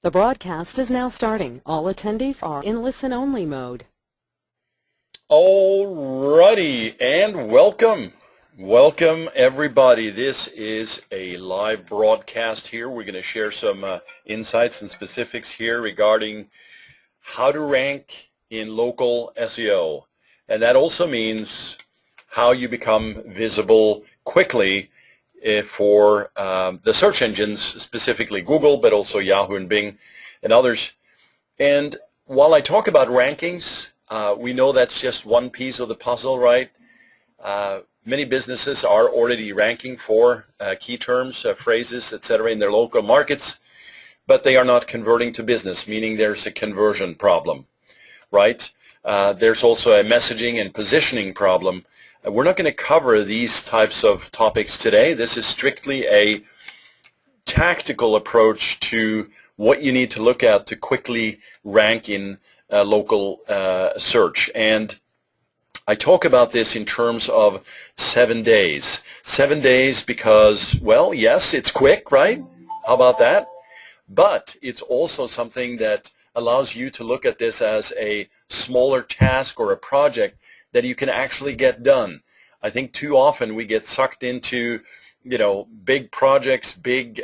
The broadcast is now starting. All attendees are in listen-only mode. Alrighty, and welcome. Welcome everybody. This is a live broadcast here. We're going to share some insights and specifics here regarding how to rank in local SEO. And that also means how you become visible quickly for the search engines, specifically Google, but also Yahoo and Bing and others. And while I talk about rankings, we know that's just one piece of the puzzle, right? Many businesses are already ranking for key terms, phrases, etc. in their local markets, but they are not converting to business, meaning there's a conversion problem, right? There's also a messaging and positioning problem. We're not going to cover these types of topics today. This is strictly a tactical approach to what you need to look at to quickly rank in local search. And I talk about this in terms of 7 days. 7 days because, well, yes, it's quick, right? How about that? But it's also something that allows you to look at this as a smaller task or a project that you can actually get done. I think too often we get sucked into, big projects, big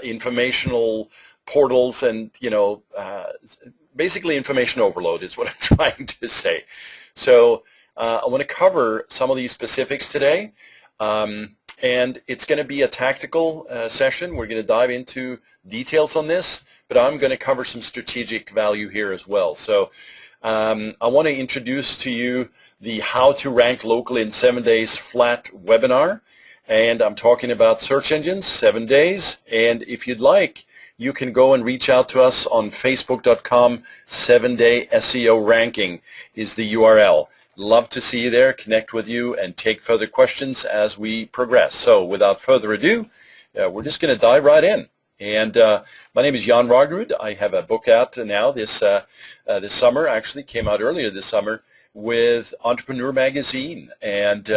informational portals, and, basically information overload is what I'm trying to say. So I want to cover some of these specifics today, and it's going to be a tactical session. We're going to dive into details on this, but I'm going to cover some strategic value here as well. So I want to introduce to you the How to Rank Locally in 7 Days flat webinar, and I'm talking about search engines, 7 days, and if you'd like, you can go and reach out to us on facebook.com. 7-Day SEO Ranking is the URL. Love to see you there, connect with you, and take further questions as we progress. So without further ado, we're just going to dive right in. And my name is Jan Ragrud. I have a book out now this summer, actually came out earlier this summer, with Entrepreneur Magazine, and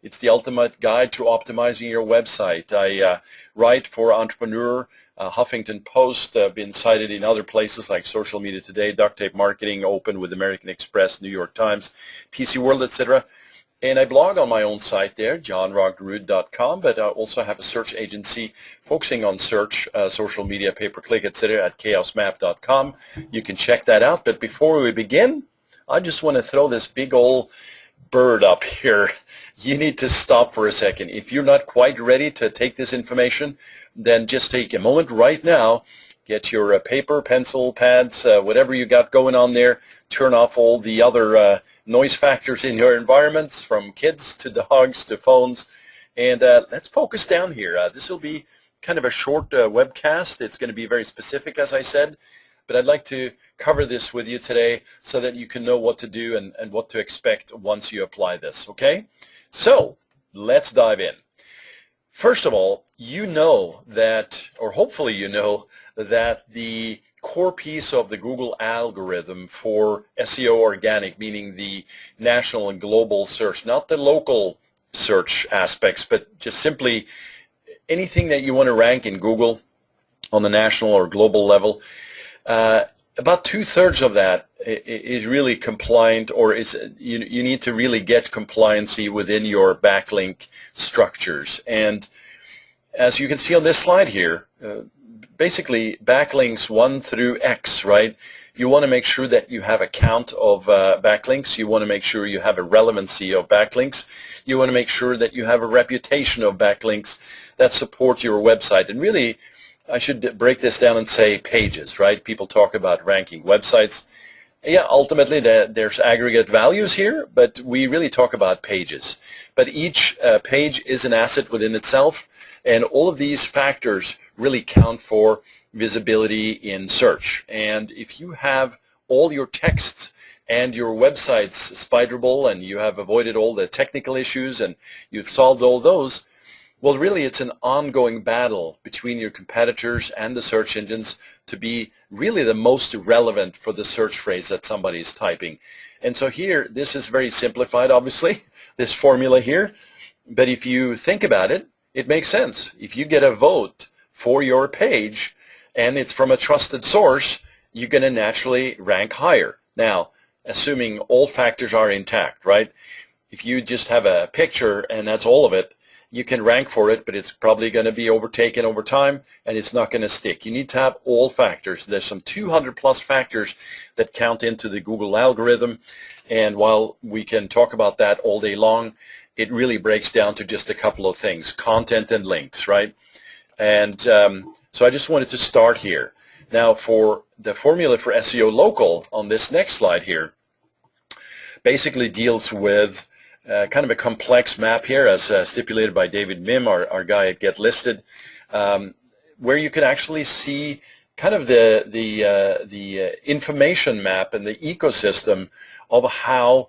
it's the ultimate guide to optimizing your website. I write for Entrepreneur, Huffington Post, been cited in other places like Social Media Today, Duct Tape Marketing, Open with American Express, New York Times, PC World, etc. And I blog on my own site there, johnragrud.com, but I also have a search agency focusing on search, social media, pay-per-click, etc. at chaosmap.com. You can check that out. But before we begin, I just want to throw this big old bird up here. You need to stop for a second. If you're not quite ready to take this information, then just take a moment right now. Get your paper, pencil, pads, whatever you got going on there. Turn off all the other noise factors in your environments, from kids to dogs to phones. And let's focus down here. This will be kind of a short webcast. It's going to be very specific, as I said. But I'd like to cover this with you today so that you can know what to do and what to expect once you apply this, okay? So let's dive in. First of all, you know that, or hopefully you know, that the core piece of the Google algorithm for SEO organic, meaning the national and global search, not the local search aspects, but just simply anything that you want to rank in Google on the national or global level, about 2/3 of that is really compliant, or you need to really get compliancy within your backlink structures. And as you can see on this slide here, basically backlinks 1 through X, right? You want to make sure that you have a count of backlinks. You want to make sure you have a relevancy of backlinks. You want to make sure that you have a reputation of backlinks that support your website. And really, I should break this down and say pages, right? People talk about ranking websites. Yeah, ultimately there's aggregate values here, but we really talk about pages. But each page is an asset within itself, and all of these factors really count for visibility in search. And if you have all your text and your website's spiderable, and you have avoided all the technical issues and you've solved all those, well, really, it's an ongoing battle between your competitors and the search engines to be really the most relevant for the search phrase that somebody is typing. And so here, this is very simplified, obviously, this formula here. But if you think about it, it makes sense. If you get a vote for your page, and it's from a trusted source, you're going to naturally rank higher. Now, assuming all factors are intact, right? If you just have a picture and that's all of it, you can rank for it, but it's probably going to be overtaken over time and it's not going to stick. You need to have all factors. There's some 200 plus factors that count into the Google algorithm, and while we can talk about that all day long, it really breaks down to just a couple of things: content and links, right? And so I just wanted to start here. Now, for the formula for SEO local on this next slide here, basically deals with kind of a complex map here, as stipulated by David Mim, our guy at Get Listed, where you can actually see kind of the information map and the ecosystem of how,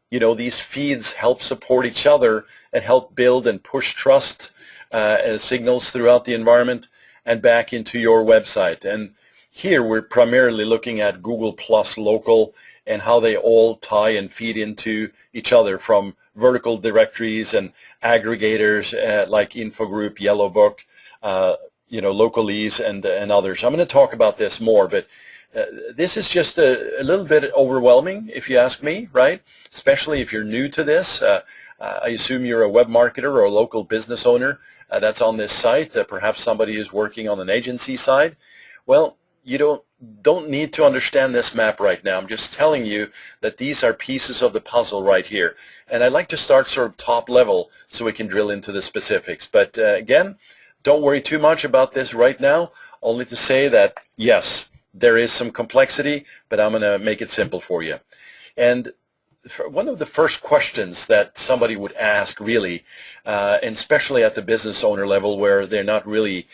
you know, these feeds help support each other and help build and push trust signals throughout the environment and back into your website. And here we're primarily looking at Google Plus Local and how they all tie and feed into each other, from vertical directories and aggregators like Infogroup, Yellowbook, you know, Localese and others. I'm going to talk about this more, but this is just a little bit overwhelming, if you ask me, right? Especially if you're new to this. I assume you're a web marketer or a local business owner that's on this site, perhaps somebody who's working on an agency side. Well, you don't need to understand this map right now. I'm just telling you that these are pieces of the puzzle right here. And I'd like to start sort of top level so we can drill into the specifics. But again, don't worry too much about this right now, only to say that, yes, there is some complexity, but I'm going to make it simple for you. And one of the first questions that somebody would ask, really, and especially at the business owner level, where they're not really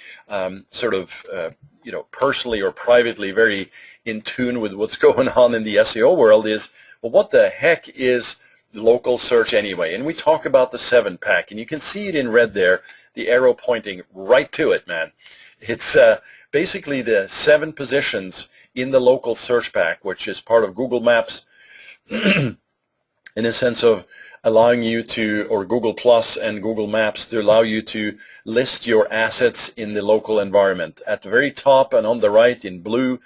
you know, personally or privately very in tune with what's going on in the SEO world, is, well, what the heck is local search anyway? And we talk about the 7-pack, and you can see it in red there, the arrow pointing right to it, man. It's basically the 7 positions in the local search pack, which is part of Google Maps, in a sense of allowing you to, or Google Plus and Google Maps, to allow you to list your assets in the local environment. At the very top and on the right in blue,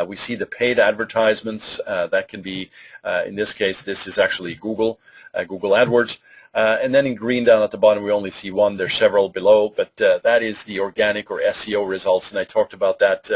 we see the paid advertisements. That can be, in this case, this is actually Google AdWords. And then in green down at the bottom, we only see one. There's several below, but that is the organic or SEO results, and I talked about that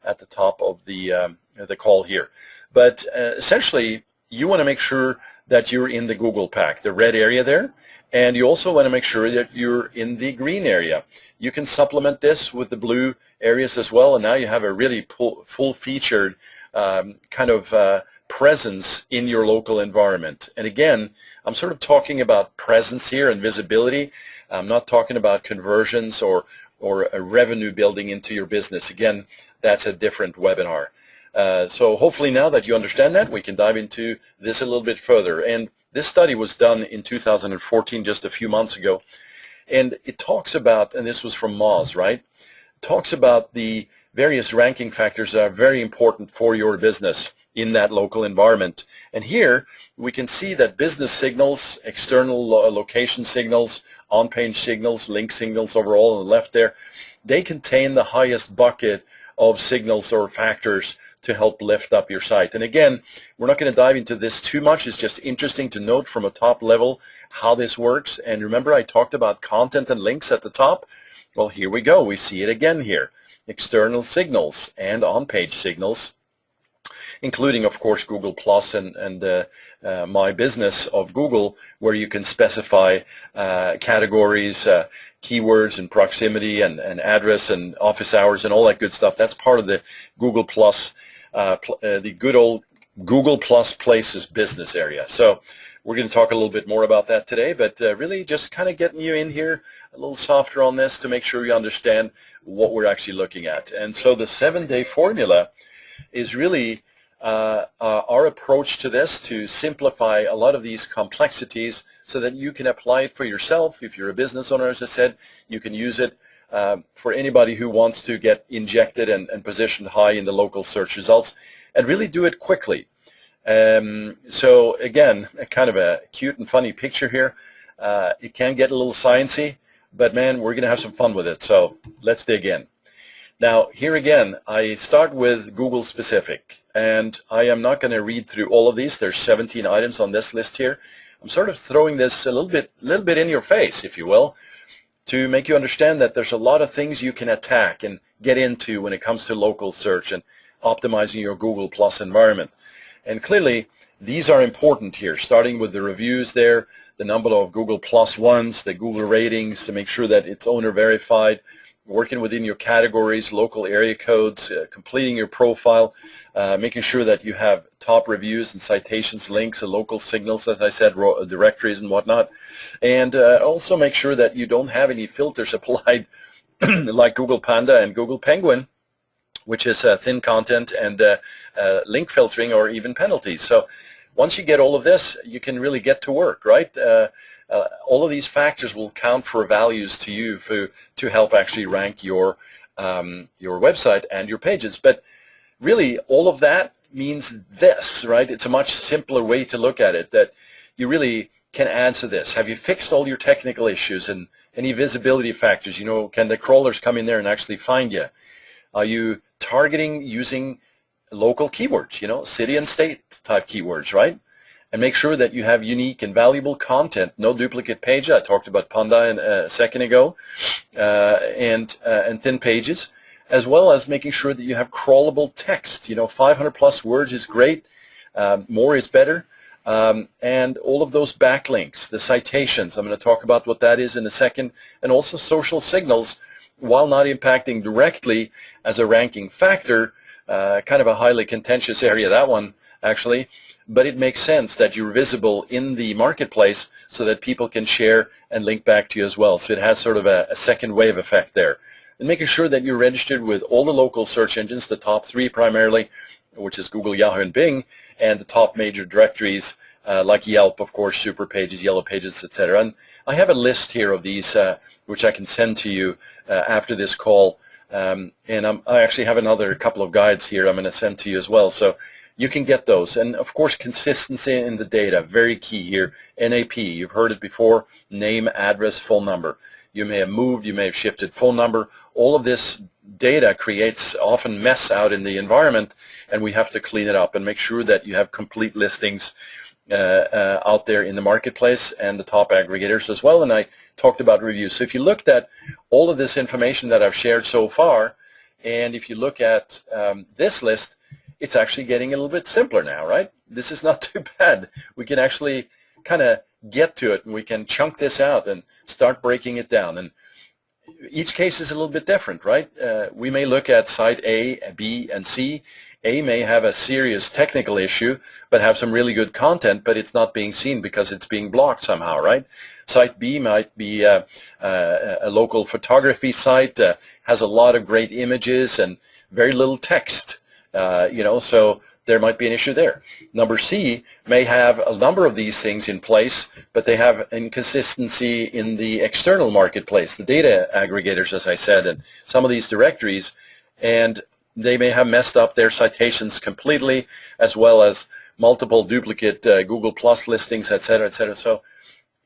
at the top of the call here. But essentially, you want to make sure that you're in the Google pack, the red area there, and you also want to make sure that you're in the green area. You can supplement this with the blue areas as well, and now you have a really full-featured kind of presence in your local environment. And again, I'm sort of talking about presence here and visibility. I'm not talking about conversions or a revenue building into your business. Again, that's a different webinar. So hopefully now that you understand that, we can dive into this a little bit further. And this study was done in 2014, just a few months ago. And it talks about, and this was from Moz, right? It talks about the various ranking factors that are very important for your business in that local environment. And here we can see that business signals, external location signals, on-page signals, link signals overall on the left there, they contain the highest bucket of signals or factors to help lift up your site. And again, we're not going to dive into this too much. It's just interesting to note from a top level how this works. And remember, I talked about content and links at the top. Well, here we go. We see it again here. External signals and on-page signals, including, of course, Google Plus and My Business of Google, where you can specify categories, keywords and proximity and address and office hours and all that good stuff. That's part of the Google Plus, the good old Google Plus Places business area. So we're going to talk a little bit more about that today, but really just kind of getting you in here a little softer on this to make sure you understand what we're actually looking at. And so the 7-day formula is really our approach to this, to simplify a lot of these complexities so that you can apply it for yourself. If you're a business owner, as I said, you can use it for anybody who wants to get injected and positioned high in the local search results, and really do it quickly. So again, kind of a cute and funny picture here. It can get a little sciencey, but man, we're going to have some fun with it. So let's dig in. Now, here again, I start with Google specific, and I am not going to read through all of these. There's 17 items on this list here. I'm sort of throwing this a little bit in your face, if you will, to make you understand that there's a lot of things you can attack and get into when it comes to local search and optimizing your Google Plus environment. And clearly, these are important here, starting with the reviews there, the number of Google Plus ones, the Google ratings to make sure that it's owner verified, working within your categories, local area codes, completing your profile, making sure that you have top reviews and citations, links, and local signals, as I said, directories and whatnot. And also make sure that you don't have any filters applied like Google Panda and Google Penguin, which is thin content and link filtering or even penalties. So once you get all of this, you can really get to work, right? All of these factors will count for values to you to help actually rank your website and your pages. But really, all of that means this, right? It's a much simpler way to look at it, that you really can answer this. Have you fixed all your technical issues and any visibility factors? You know, can the crawlers come in there and actually find you? Are you targeting using local keywords, you know, city and state type keywords, right? And make sure that you have unique and valuable content, no duplicate pages. I talked about Panda a second ago, and thin pages, as well as making sure that you have crawlable text. You know, 500 plus words is great, more is better, and all of those backlinks, the citations. I'm going to talk about what that is in a second, and also social signals, while not impacting directly as a ranking factor. Kind of a highly contentious area, that one, actually, but it makes sense that you're visible in the marketplace so that people can share and link back to you as well. So it has sort of a second wave effect there. And making sure that you're registered with all the local search engines, the top 3 primarily, which is Google, Yahoo, and Bing, and the top major directories like Yelp, of course, Super Pages, Yellow Pages, etc. And I have a list here of these which I can send to you after this call. And I actually have another couple of guides here I'm going to send to you as well, so you can get those. And of course, consistency in the data, very key here. NAP, you've heard it before, name, address, phone number. You may have moved, you may have shifted phone number. All of this data creates often mess out in the environment, and we have to clean it up and make sure that you have complete listings out there in the marketplace and the top aggregators as well. And I talked about reviews. So if you looked at all of this information that I've shared so far, and if you look at this list, it's actually getting a little bit simpler now, right? This is not too bad. We can actually kind of get to it, and we can chunk this out and start breaking it down. And each case is a little bit different, right? We may look at site A, B, and C. A may have a serious technical issue, but have some really good content, but it's not being seen because it's being blocked somehow, right? Site B might be a local photography site, has a lot of great images and very little text, you know, so there might be an issue there. Number C may have a number of these things in place, but they have inconsistency in the external marketplace, the data aggregators, as I said, and some of these directories, and they may have messed up their citations completely, as well as multiple duplicate Google Plus listings, et cetera, et cetera. So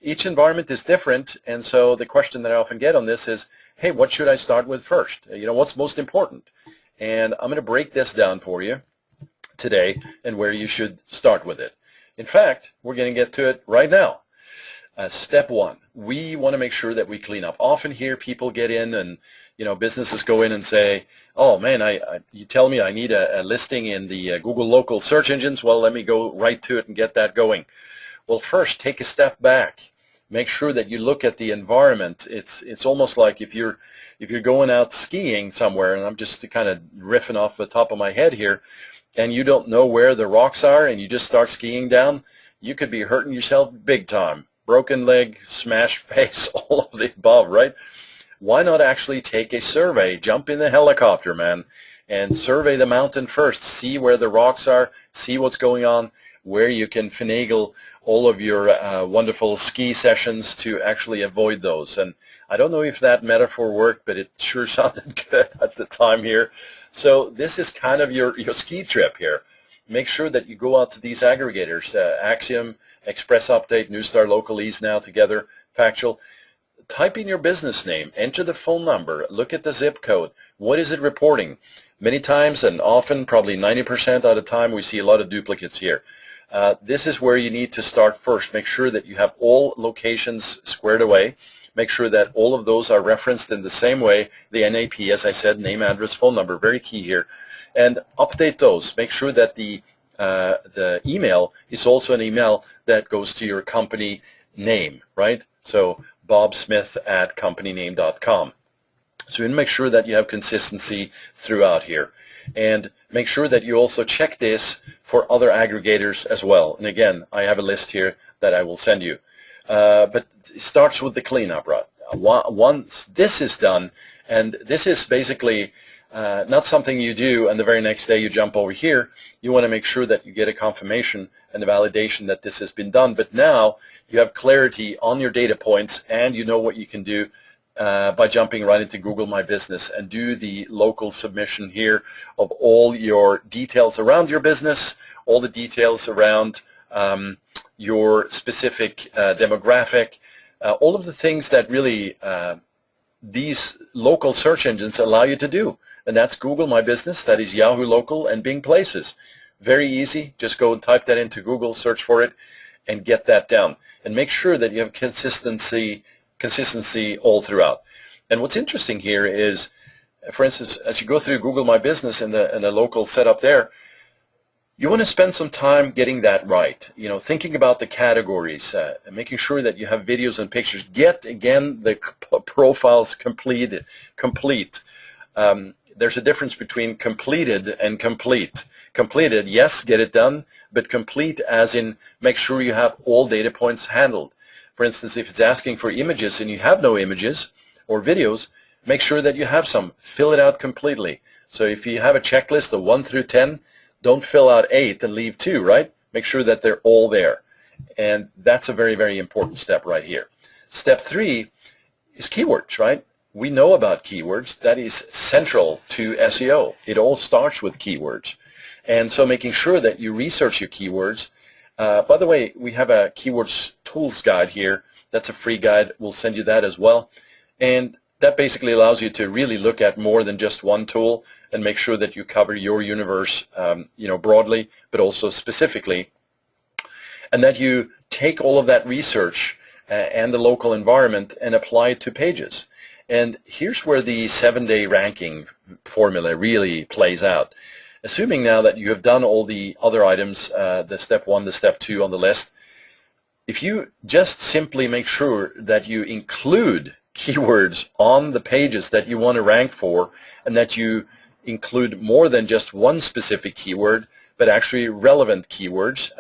each environment is different, and so the question that I often get on this is, hey, what should I start with first? You know, what's most important? And I'm going to break this down for you today and where you should start with it. In fact, we're going to get to it right now. Step 1, we want to make sure that we clean up. Often here people get in and, you know, businesses go in and say, oh man, you tell me I need a listing in the Google local search engines. Well, let me go right to it and get that going. Well, first, take a step back. Make sure that you look at the environment. It's almost like if you're going out skiing somewhere, and I'm just kind of riffing off the top of my head here, and you don't know where the rocks are and you just start skiing down, you could be hurting yourself big time. Broken leg, smashed face, all of the above, right? Why not actually take a survey, jump in the helicopter, man, and survey the mountain first, see where the rocks are, see what's going on, where you can finagle all of your wonderful ski sessions to actually avoid those. And I don't know if that metaphor worked, but it sure sounded good at the time here. So this is kind of your ski trip here. Make sure that you go out to these aggregators, Axiom, Express Update, Newstar, Localese now together, Factual. type in your business name, enter the phone number, look at the zip code. What is it reporting? Many times and often, probably 90% of the time, we see a lot of duplicates here. This is where you need to start first. Make sure that you have all locations squared away. Make sure that all of those are referenced in the same way. The NAP, as I said, name, address, phone number, very key here. And update those. Make sure that the email is also an email that goes to your company name, right? So bobsmith@companyname.com. So you make sure that you have consistency throughout here. And make sure that you also check this for other aggregators as well. And again, I have a list here that I will send you. But it starts with the cleanup, right? Once this is done, and this is basically not something you do and the very next day you jump over here. You want to make sure that you get a confirmation and a validation that this has been done. But now you have clarity on your data points and you know what you can do by jumping right into Google My Business and do the local submission here of all your details around your business, all the details around your specific demographic, all of the things that really these local search engines allow you to do. And that's Google My Business, that is Yahoo Local, and Bing Places. Very easy. Just go and type that into Google, search for it, and get that down. And make sure that you have consistency all throughout. And what's interesting here is, for instance, as you go through Google My Business and the local setup there, you want to spend some time getting that right. You know, thinking about the categories, making sure that you have videos and pictures. Get, again, the profiles complete. There's a difference between completed and complete. Completed, yes, get it done, but complete as in make sure you have all data points handled. For instance, if it's asking for images and you have no images or videos, make sure that you have some. Fill it out completely. So if you have a checklist of 1 through 10, don't fill out 8 and leave 2, right? Make sure that they're all there. And that's a very, very important step right here. Step 3 is keywords, right? We know about keywords. That is central to SEO. It all starts with keywords. And so making sure that you research your keywords. By the way, we have a keywords tools guide here. That's a free guide. We'll send you that as well. And that basically allows you to really look at more than just one tool and make sure that you cover your universe, broadly, but also specifically, and that you take all of that research and the local environment and apply it to pages. And here's where the 7-day ranking formula really plays out. Assuming now that you have done all the other items, the step 1, the step 2 on the list, if you just simply make sure that you include keywords on the pages that you want to rank for, and that you include more than just one specific keyword, but actually relevant keywords,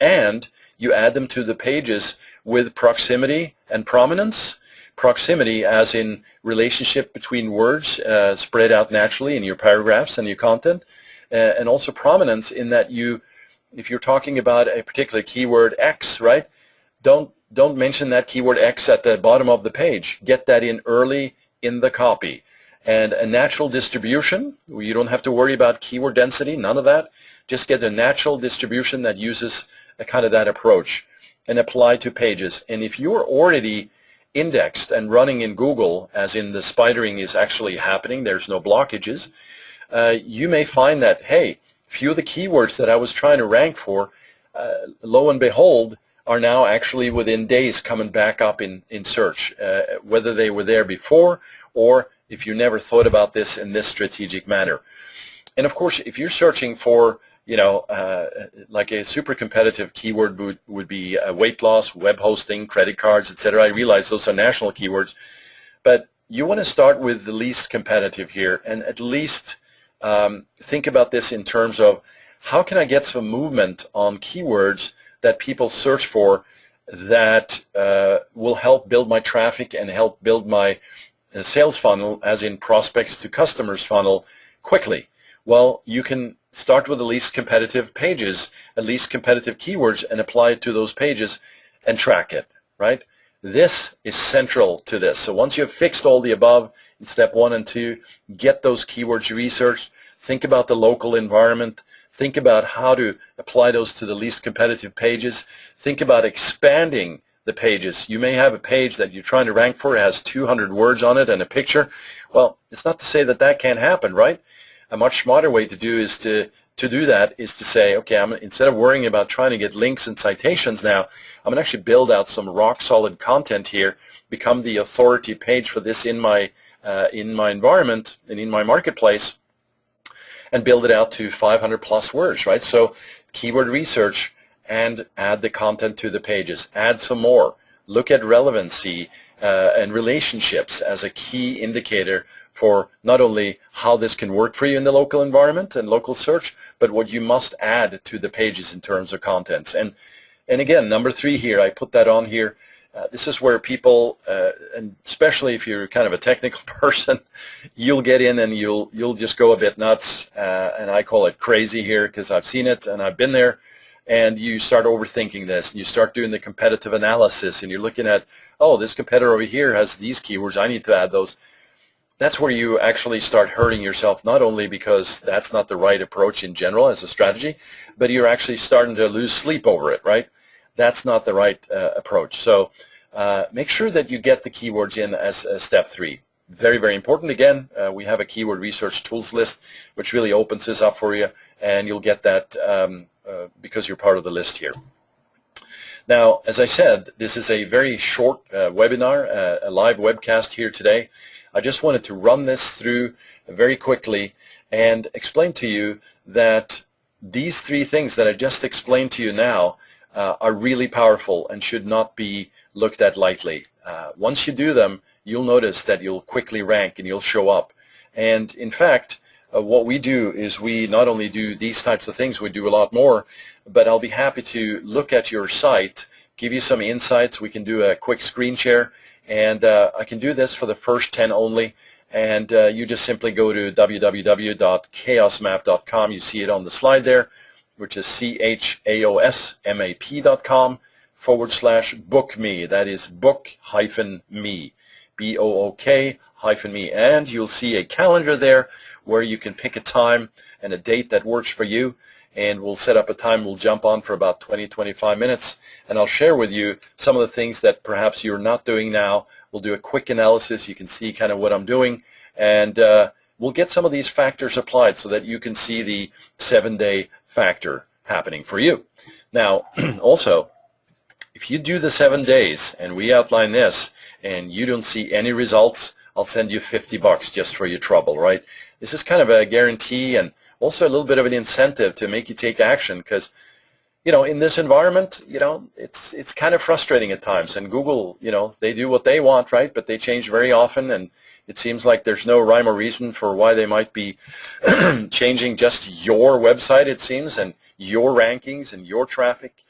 and you add them to the pages with proximity and prominence. Proximity as in relationship between words spread out naturally in your paragraphs and your content, and also prominence in that if you're talking about a particular keyword X, right, don't mention that keyword X at the bottom of the page. Get that in early in the copy. And a natural distribution, you don't have to worry about keyword density, none of that. Just get a natural distribution that uses a kind of that approach and apply to pages. And if you're already indexed and running in Google, as in the spidering is actually happening, there's no blockages, you may find that, hey, few of the keywords that I was trying to rank for, lo and behold, are now actually within days coming back up in search, whether they were there before or if you never thought about this in this strategic manner. And of course, if you're searching for, like a super competitive keyword would be weight loss, web hosting, credit cards, etc. I realize those are national keywords, but you want to start with the least competitive here and at least think about this in terms of how can I get some movement on keywords that people search for that will help build my traffic and help build my sales funnel, as in prospects to customers funnel, quickly. Well, you can start with the least competitive pages, at least competitive keywords, and apply it to those pages and track it, right? This is central to this. So once you have fixed all the above in step 1 and 2, get those keywords researched, think about the local environment, think about how to apply those to the least competitive pages, think about expanding the pages. You may have a page that you're trying to rank for, has 200 words on it and a picture. Well, it's not to say that that can't happen, right? A much smarter way to do is to do that is to say, okay, instead of worrying about trying to get links and citations now, I'm going to actually build out some rock solid content here, become the authority page for this in my environment and in my marketplace, and build it out to 500 plus words, right? So keyword research and add the content to the pages. Add some more. Look at relevancy and relationships as a key indicator for not only how this can work for you in the local environment and local search, but what you must add to the pages in terms of contents. And again, number 3 here, I put that on here. This is where people, and especially if you're kind of a technical person, you'll get in and you'll just go a bit nuts, and I call it crazy here because I've seen it and I've been there. And you start overthinking this, and you start doing the competitive analysis, and you're looking at, oh, this competitor over here has these keywords, I need to add those. That's where you actually start hurting yourself, not only because that's not the right approach in general as a strategy, but you're actually starting to lose sleep over it, right? That's not the right approach. So make sure that you get the keywords in as step 3. Very, very important. Again, we have a keyword research tools list, which really opens this up for you, and you'll get that because you're part of the list here. Now, as I said, this is a very short webinar, a live webcast here today. I just wanted to run this through very quickly and explain to you that these 3 things that I just explained to you now are really powerful and should not be looked at lightly. Once you do them, you'll notice that you'll quickly rank and you'll show up. And in fact, what we do is we not only do these types of things, we do a lot more, but I'll be happy to look at your site, give you some insights. We can do a quick screen share, and I can do this for the first 10 only, and you just simply go to www.chaosmap.com. You see it on the slide there, which is chaosmap.com/book me. That is book-me, BOOK-me, and you'll see a calendar there where you can pick a time and a date that works for you, and we'll set up a time. We'll jump on for about 20-25 minutes, and I'll share with you some of the things that perhaps you're not doing now. We'll do a quick analysis. You can see kind of what I'm doing, and we'll get some of these factors applied so that you can see the 7-day factor happening for you. Now, also, if you do the 7 days and we outline this and you don't see any results, I'll send you $50 just for your trouble, right? This is kind of a guarantee and also a little bit of an incentive to make you take action because, you know, in this environment, you know, it's kind of frustrating at times. And Google, you know, they do what they want, right? But they change very often, and it seems like there's no rhyme or reason for why they might be changing just your website, it seems, and your rankings and your traffic.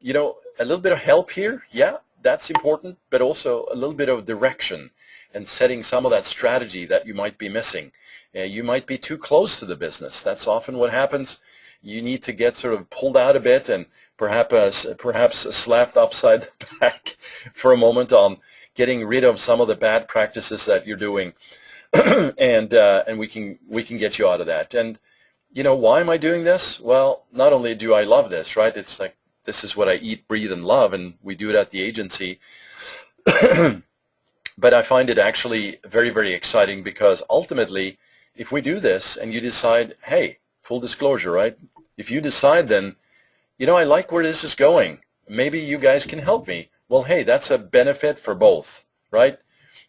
You know, a little bit of help here, yeah, that's important, but also a little bit of direction and setting some of that strategy that you might be missing. You might be too close to the business. That's often what happens. You need to get sort of pulled out a bit and perhaps slapped upside the back for a moment on getting rid of some of the bad practices that you're doing, and we can get you out of that. And you know, why am I doing this? Well, not only do I love this, right? It's like this is what I eat, breathe, and love, and we do it at the agency. But I find it actually very, very exciting because ultimately, if we do this and you decide, hey, full disclosure, right? If you decide then, you know, I like where this is going. Maybe you guys can help me. Well, hey, that's a benefit for both, right?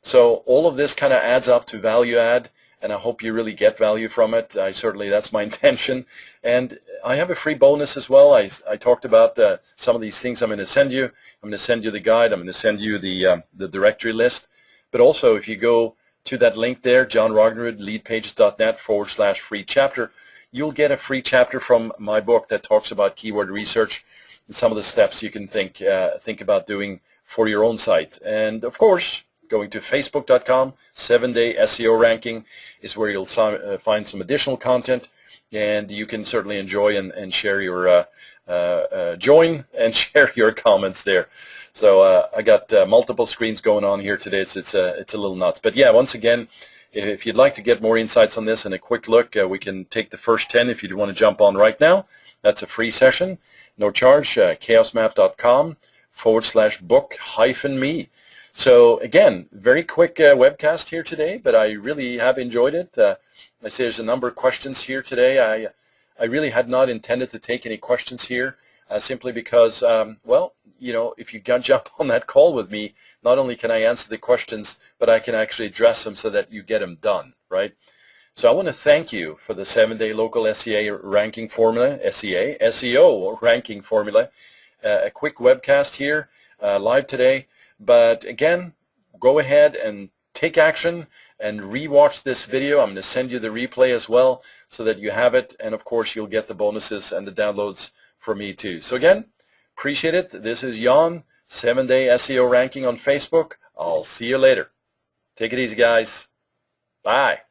So all of this kind of adds up to value add, and I hope you really get value from it. Certainly, that's my intention. And I have a free bonus as well. I talked about some of these things I'm going to send you. I'm going to send you the guide. I'm going to send you the directory list. But also, if you go to that link there, John Rognerud, leadpages.net/free chapter, you'll get a free chapter from my book that talks about keyword research and some of the steps you can think about doing for your own site. And of course, going to facebook.com, 7-day SEO ranking is where you'll find some additional content, and you can certainly enjoy and share your join and share your comments there. So I got multiple screens going on here today. It's a little nuts. But yeah, once again, if you'd like to get more insights on this and a quick look, we can take the first 10 if you want to jump on right now. That's a free session, no charge, chaosmap.com /book-me. So again, very quick webcast here today, but I really have enjoyed it. I say there's a number of questions here today. I really had not intended to take any questions here simply because, well, you know, if you can jump on that call with me, not only can I answer the questions, but I can actually address them so that you get them done, right? So I want to thank you for the 7-day local SEO ranking formula, SEO ranking formula. A quick webcast here, live today. But again, go ahead and take action and re-watch this video. I'm going to send you the replay as well so that you have it. And of course, you'll get the bonuses and the downloads from me too. So again, appreciate it. This is Jan, 7-day SEO ranking on Facebook. I'll see you later. Take it easy, guys. Bye.